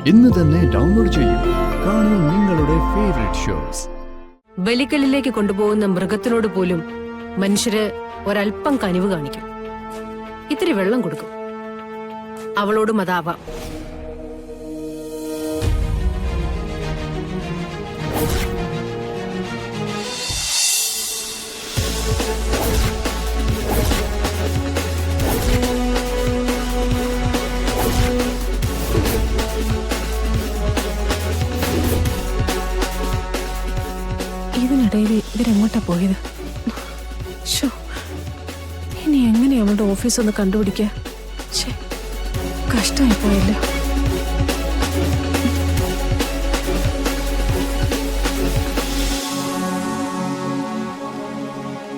ഇന്ന് തന്നെ ഡൗൺലോഡ് ചെയ്യൂ. കാണൂ നിങ്ങളുടെ ഫേവറേറ്റ് ഷോസ്. ബലിക്കലിലേക്ക് കൊണ്ടുപോകുന്ന മൃഗത്തിനോട് പോലും മനുഷ്യര് ഒരല്പം കനിവ് കാണിക്കും. ഇത്തിരി വെള്ളം കൊടുക്കും. അവളോടും അതാവാം. ഇതിനിടയിൽ ഇവരെങ്ങോട്ടാ പോയത്? ഇനി എങ്ങനെ അവളുടെ ഓഫീസ് ഒന്ന് കണ്ടുപിടിക്കുക? കഷ്ടമായി പോയല്ലോ.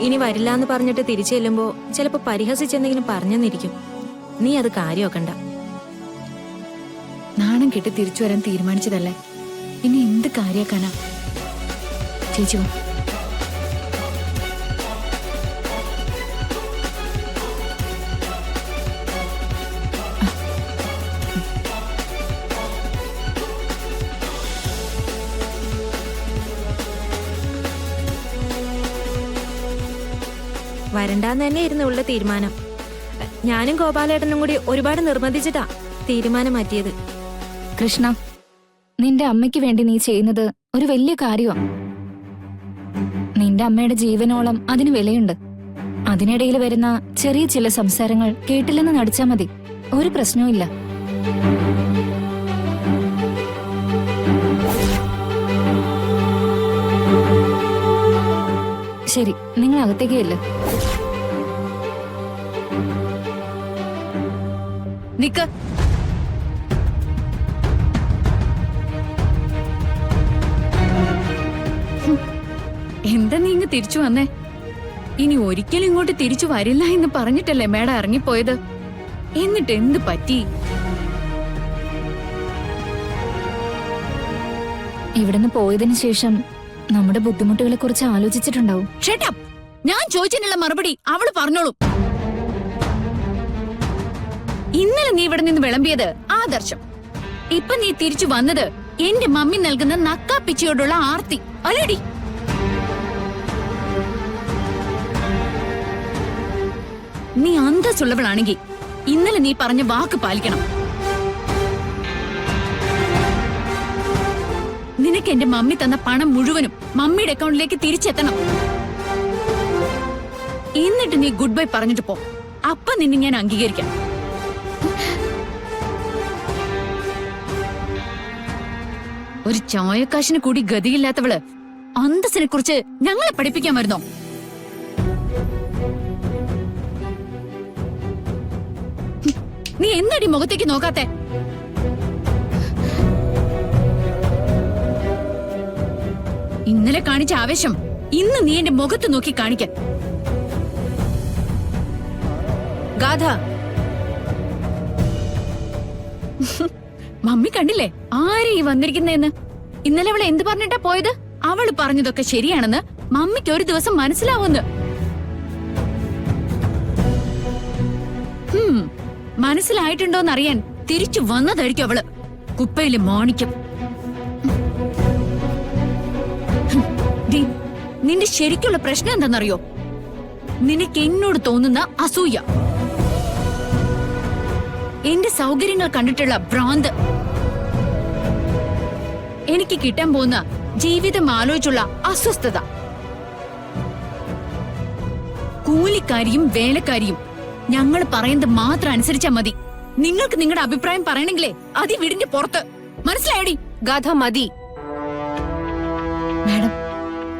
ഇനി വരില്ലാന്ന് പറഞ്ഞിട്ട് തിരിച്ചു ചെല്ലുമ്പോ ചിലപ്പോ പരിഹസിച്ചെന്തെങ്കിലും പറഞ്ഞെന്നിരിക്കും. നീ അത് കാര്യമാക്കണ്ട. നാണം കെട്ടി തിരിച്ചു വരാൻ തീരുമാനിച്ചതല്ലേ, ഇനി എന്ത് കാര്യാക്കാനാ? ചേച്ചി വരണ്ടാന്ന് തന്നെ ഇരുന്ന് ഉള്ള തീരുമാനം. ഞാനും ഗോപാലേട്ടനും കൂടി ഒരുപാട് നിർബന്ധിച്ചിട്ടാ തീരുമാനം മാറ്റിയത്. കൃഷ്ണ, നിന്റെ അമ്മയ്ക്ക് വേണ്ടി നീ ചെയ്യുന്നത് ഒരു വലിയ കാര്യമാണ്. നിന്റെ അമ്മയുടെ ജീവനോളം അതിന് വിലയുണ്ട്. അതിനിടയിൽ വരുന്ന ചെറിയ ചില സംസാരങ്ങൾ കേട്ടില്ലെന്ന് നടിച്ചാ മതി, ഒരു പ്രശ്നവും ഇല്ല. ശരി, നിങ്ങൾ അകത്തേക്കേ ഇല്ല. നിക്ക്. എന്താ നീ ഇങ്ങ് തിരിച്ചു വന്നേ? ഇനി ഒരിക്കലും ഇങ്ങോട്ട് തിരിച്ചു വരില്ല എന്ന് പറഞ്ഞിട്ടല്ലേ മേഡം ഇറങ്ങിപ്പോയത്? എന്നിട്ട് എന്ത് പറ്റി? ഇവിടുന്ന് പോയതിനു ശേഷം നമ്മുടെ ബുദ്ധിമുട്ടുകളെ കുറിച്ച് ആലോചിച്ചിട്ടുണ്ടാവും. ഞാൻ ചോദിച്ചതിനുള്ള മറുപടി അവള് പറഞ്ഞോളൂ. ഇന്നലെ നീ ഇവിടെ നിന്ന് വിളമ്പിയത് ആദർശം. ഇപ്പൊ നീ തിരിച്ചു വന്നത് എന്റെ മമ്മി നൽകുന്ന നക്കാപ്പിച്ചയോടുള്ള ആർത്തി അല്ലടി? നീ അന്തസ്സുള്ളവളാണെങ്കിൽ ഇന്നലെ നീ പറഞ്ഞ വാക്ക് പാലിക്കണം. നിനക്ക് എന്റെ മമ്മി തന്ന പണം മുഴുവനും മമ്മിയുടെ അക്കൗണ്ടിലേക്ക് തിരിച്ചെത്തണം. എന്നിട്ട് നീ ഗുഡ് ബൈ പറഞ്ഞിട്ട് പോ. അപ്പൊ നിന്നെ ഞാൻ അംഗീകരിക്കാം. ഒരു ചായക്കാശിന് കൂടി ഗതിയില്ലാത്തവള് അന്തസ്സിനെ കുറിച്ച് ഞങ്ങളെ പഠിപ്പിക്കാൻ വരുന്നോ? നീ എന്നടി മുഖത്തേക്ക് നോക്കാത്തെ? ഇന്നലെ കാണിച്ച ആവേശം ഇന്ന് നീ എന്റെ മുഖത്ത് നോക്കി കാണിക്കാൻ. ഗാഥ, മമ്മി കണ്ടില്ലേ ആരെ ഈ വന്നിരിക്കുന്നതെന്ന്? ഇന്നലെ അവളെ എന്ത് പറഞ്ഞിട്ടാ പോയത്? അവള് പറഞ്ഞതൊക്കെ ശരിയാണെന്ന് മമ്മിക്ക് ഒരു ദിവസം മനസ്സിലാവുന്നു. മനസ്സിലായിട്ടുണ്ടോന്നറിയാൻ തിരിച്ചു വന്നതായിരിക്കും അവള്. കുപ്പയിലെ മാണിക്യം. നിന്റെ ശരിക്കുള്ള പ്രശ്നം എന്താണെന്നറിയോ? നിനക്ക് എന്നോട് തോന്നുന്ന അസൂയ, എന്റെ സൗകര്യങ്ങൾ കണ്ടിട്ടുള്ള ഭ്രാന്ത്, എനിക്ക് കിട്ടാൻ പോകുന്ന ജീവിതം ആലോചിച്ചുള്ള അസ്വസ്ഥത. കൂലിക്കാരിയും വേലക്കാരിയും ഞങ്ങൾ പറയുന്നത് മാത്രം അനുസരിച്ചാ മതി. നിങ്ങൾക്ക് നിങ്ങളുടെ അഭിപ്രായം പറയണെങ്കിലേ അതി വീടിന്റെ പുറത്ത്. മനസ്സിലായടി? ഗാഥ മതി. മാഡം,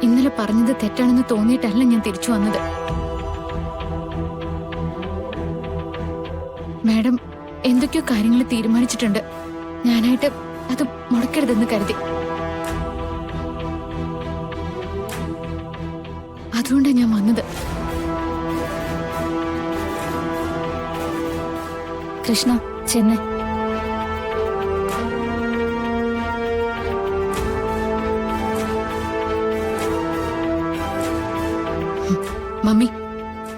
ഇന്നലെ പറഞ്ഞത് തെറ്റാണെന്ന് തോന്നിയിട്ടല്ല ഞാൻ തിരിച്ചു വന്നത്. മാഡം എന്തൊക്കെയോ കാര്യങ്ങൾ തീരുമാനിച്ചിട്ടുണ്ട്. ഞാനായിട്ട് അത് മുടക്കരുതെന്ന് കരുതി. അതുകൊണ്ടാണ് ഞാൻ വന്നത്. കൃഷ്ണ, ചെന്നൈ. മമ്മി,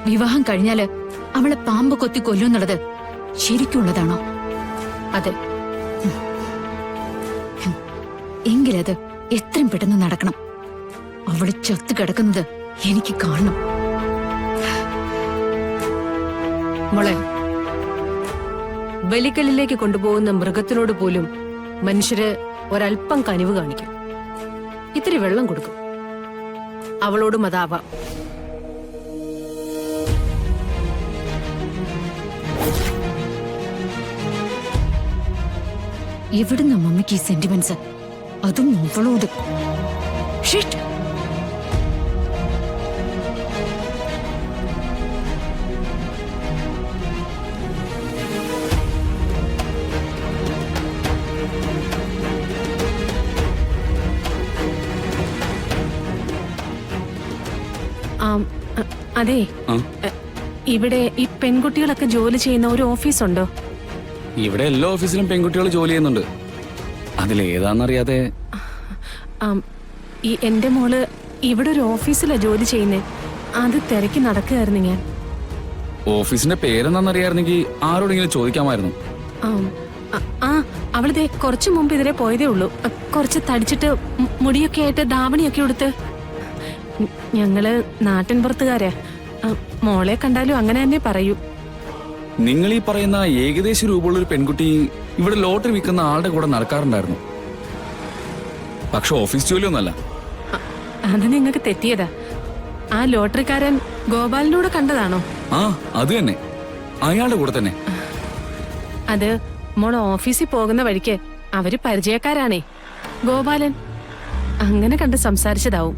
വിവാഹം കഴിഞ്ഞാല് അവളെ പാമ്പ് കൊത്തി കൊല്ലുന്നുള്ളത് ശരിക്കുള്ളതാണോ? അതെ. എങ്കിലത് എത്രയും പെട്ടെന്ന് നടക്കണം. അവള് ചത്തു കിടക്കുന്നത് എനിക്ക് കാണണം. മോളെ, ബലിക്കലിലേക്ക് കൊണ്ടുപോകുന്ന മൃഗത്തിനോട് പോലും മനുഷ്യര് ഒരല്പം കനിവ് കാണിക്കും. ഇത്തിരി വെള്ളം കൊടുക്കും. അവളോടും അതാവാം. എവിടുന്ന മമ്മിക്ക് ഈ സെന്റിമെന്റ്സ്? അതും അവളോട്. ഷിറ്റ്. അതെ, ഇവിടെ ഈ പെൺകുട്ടികളൊക്കെ ജോലി ചെയ്യുന്ന ഒരു ഓഫീസുണ്ടോ? ഇവിടെ എല്ലാ ഓഫീസിലും പെൺകുട്ടികൾ ജോലി ചെയ്യുന്നുണ്ട്. അതിലേതാന്നറിയാതെ ഈ എന്റെ മോള് ഇവിടെ ഒരു ഓഫീസിലാ ജോലി ചെയ്യുന്നേ. അത് തിരക്കി നടക്കുകയായിരുന്നു ഞാൻ. ഓഫീസിന്റെ പേരെന്താന്നറിയായിരുന്നെങ്കിൽ ആരോടെങ്കിലും ചോദിക്കാമായിരുന്നു. അവളിതേ കുറച്ചു മുമ്പ് ഇതിലെ പോയതേ ഉള്ളൂ. കുറച്ച് തടിച്ചിട്ട് മുടിയൊക്കെ ആയിട്ട് ധാവണിയൊക്കെ എടുത്ത്. ഞങ്ങള് നാട്ടിൻ പുറത്തുകാരാ. മോളെ കണ്ടാലും അങ്ങനെ തന്നെ പറയൂ. നിങ്ങൾ ഈ പറയുന്ന ഏകദേശ രൂപമുള്ള ഒരു പെൺകുട്ടി ഇവിടെ ലോട്ടറി വിൽക്കുന്ന ആളുടെ കൂടെ നടക്കാറുണ്ടായിരുന്നു. പക്ഷെ ഓഫീസ് ജോലിയൊന്നുമല്ല. അത് നിങ്ങൾക്ക് തെറ്റിയതാ. ആ ലോട്ടറിക്കാരൻ ഗോപാലിനൂടെ കണ്ടതാണോ? ആ, അത് തന്നെ, അയാളുടെ കൂടെ തന്നെ. അത് മോള് ഓഫീസിൽ പോകുന്ന വഴിക്ക് അവര് പരിചയക്കാരാണേ. ഗോപാലൻ അങ്ങനെ കണ്ട് സംസാരിച്ചതാവും.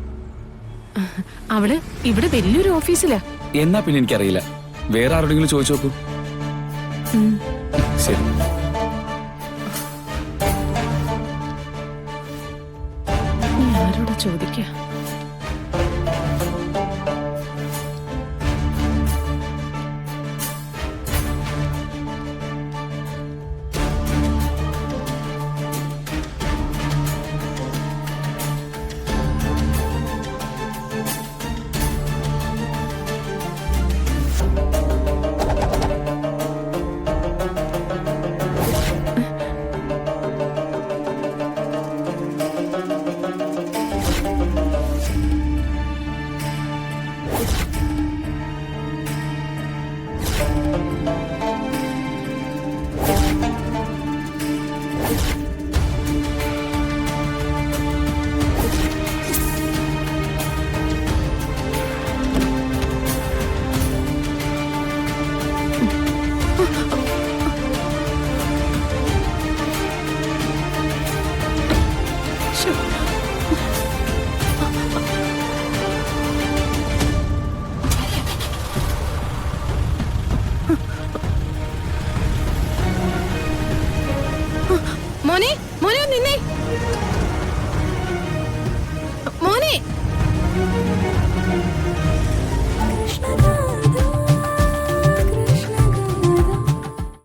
അവള് ഇവിടെ വലിയൊരു ഓഫീസിലാ. എന്നാ പിന്നെ എനിക്കറിയില്ല. വേറെ ആരോടെങ്കിലും ചോദിച്ചു നോക്കൂ. ശരി. ആരോടാ ചോദിക്ക? മോനെ, മോനെ നിന്നെ. മോനെ.